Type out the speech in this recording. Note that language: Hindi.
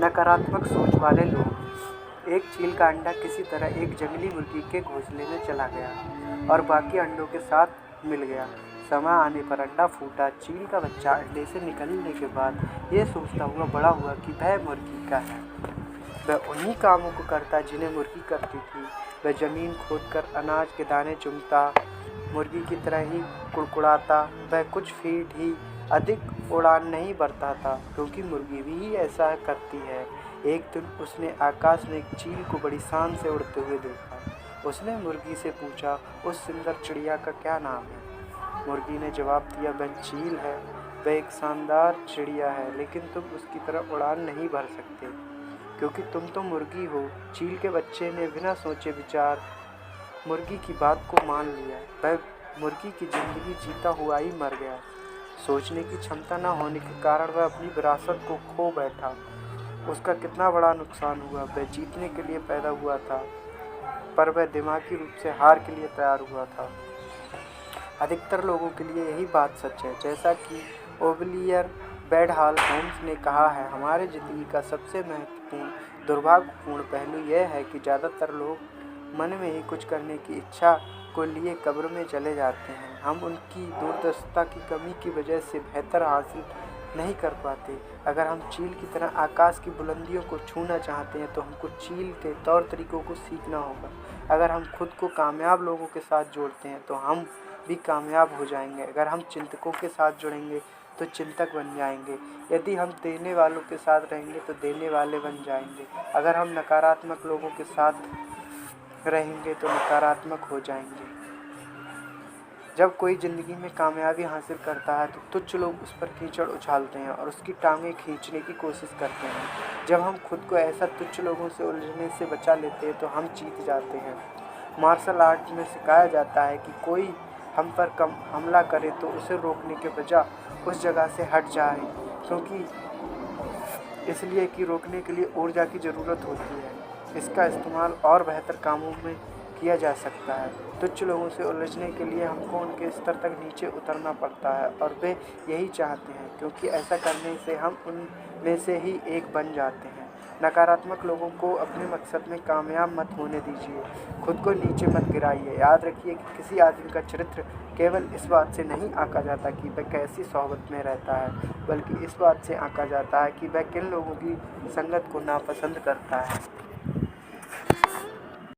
नकारात्मक सोच वाले लोग। एक चील का अंडा किसी तरह एक जंगली मुर्गी के घोंसले में चला गया और बाकी अंडों के साथ मिल गया। समय आने पर अंडा फूटा। चील का बच्चा अंडे से निकलने के बाद ये सोचता हुआ बड़ा हुआ कि वह मुर्गी का है। वह उन्हीं कामों को करता जिन्हें मुर्गी करती थी। वह जमीन खोदकर अनाज के दाने चुनता, मुर्गी की तरह ही कुड़कुड़ाता। वह कुछ फीट ही अधिक उड़ान नहीं भरता था, क्योंकि मुर्गी भी ऐसा करती है। एक दिन उसने आकाश में एक चील को बड़ी शान से उड़ते हुए देखा। उसने मुर्गी से पूछा, उस सुंदर चिड़िया का क्या नाम है? मुर्गी ने जवाब दिया, वह चील है। वह एक शानदार चिड़िया है, लेकिन तुम उसकी तरह उड़ान नहीं भर सकते, क्योंकि तुम तो मुर्गी हो। चील के बच्चे ने बिना सोचे विचार मुर्गी की बात को मान लिया। वह मुर्गी की जिंदगी जीता हुआ ही मर गया। सोचने की क्षमता न होने के कारण वह अपनी विरासत को खो बैठा। उसका कितना बड़ा नुकसान हुआ। वह जीतने के लिए पैदा हुआ था, पर वह दिमागी रूप से हार के लिए तैयार हुआ था। अधिकतर लोगों के लिए यही बात सच है। जैसा कि ओलिवियर वेंडell होम्स ने कहा है, हमारी ज़िंदगी का सबसे महत्वपूर्ण दुर्भाग्यपूर्ण पहलू यह है कि ज़्यादातर लोग मन में ही कुछ करने की इच्छा को लिए कब्र में चले जाते हैं। हम उनकी दूरदर्शिता की कमी की वजह से बेहतर हासिल नहीं कर पाते। अगर हम चील की तरह आकाश की बुलंदियों को छूना चाहते हैं तो हमको चील के तौर तरीकों को सीखना होगा। अगर हम खुद को कामयाब लोगों के साथ जोड़ते हैं तो हम भी कामयाब हो जाएंगे। अगर हम चिंतकों के साथ जुड़ेंगे तो चिंतक बन जाएंगे। यदि हम देने वालों के साथ रहेंगे तो देने वाले बन जाएंगे। अगर हम नकारात्मक लोगों के साथ रहेंगे तो नकारात्मक हो जाएंगे। जब कोई ज़िंदगी में कामयाबी हासिल करता है तो तुच्छ लोग उस पर कीचड़ उछालते हैं और उसकी टांगें खींचने की कोशिश करते हैं। जब हम खुद को ऐसा तुच्छ लोगों से उलझने से बचा लेते हैं तो हम जीत जाते हैं। मार्शल आर्ट में सिखाया जाता है कि कोई हम पर हमला करे तो उसे रोकने के बजाय उस जगह से हट जाए, क्योंकि इसलिए कि रोकने के लिए ऊर्जा की ज़रूरत होती है। इसका इस्तेमाल और बेहतर कामों में किया जा सकता है। तुच्छ लोगों से उलझने के लिए हमको उनके स्तर तक नीचे उतरना पड़ता है, और वे यही चाहते हैं, क्योंकि ऐसा करने से हम उनमें से ही एक बन जाते हैं। नकारात्मक लोगों को अपने मकसद में कामयाब मत होने दीजिए। खुद को नीचे मत गिराइए। याद रखिए कि किसी आदमी का चरित्र केवल इस बात से नहीं आंका जाता कि वह कैसी सोहबत में रहता है, बल्कि इस बात से आंका जाता है कि वह किन लोगों की संगत को नापसंद करता है।